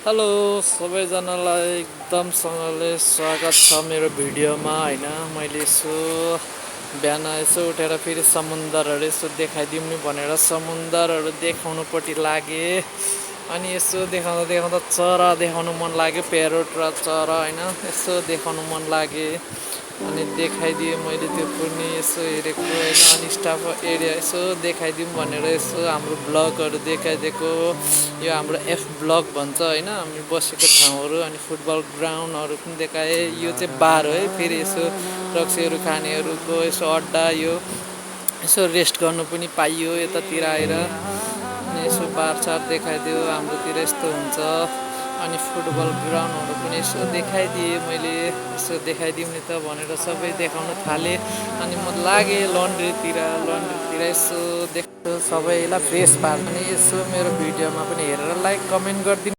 Hello सबैजनालाई एकदमसँगले स्वागत छ मेरो भिडियोमा हैन। मैले यसो बिहान यसो उठेर फेरि समुन्दरहरू यसो देखाइदिउँ भनेर समुन्दरहरू देखाउनुपट्टि लागे। अनि यसो देखाउँदा देखाउँदा चरा देखाउनु मन लाग्यो, प्यारोट र चरा हैन, यसो देखाउनु मन लागे। अनि देखाइदिएँ मैले त्यो पनि यसो हेरेको होइन। अनि स्टाफ एरिया यसो देखाइदिउँ भनेर यसो हाम्रो ब्लगहरू देखाइदिएको। यो हाम्रो एफ ब्लग भन्छ होइन, हामी बसेको ठाउँहरू। अनि फुटबल ग्राउन्डहरू पनि देखाएँ। यो चाहिँ बार हो है, फेरि यसो रक्सीहरू खानेहरूको यसो अड्डा। यो यसो रेस्ट गर्नु पनि पाइयो यतातिर आएर। अनि यसो बारचार देखाइदियो, हाम्रोतिर यस्तो हुन्छ। अनि फुटबल ग्राउन्डहरू पनि यसो देखाइदिएँ मैले। यसो देखाइदिउँ नि त भनेर सबै देखाउन थालेँ। अनि म लागेँ लन्ड्रीतिर यसो देख्छु सबैलाई फ्रेस पार्ने। यसो मेरो भिडियोमा पनि हेरेर लाइक कमेन्ट गरिदिनु।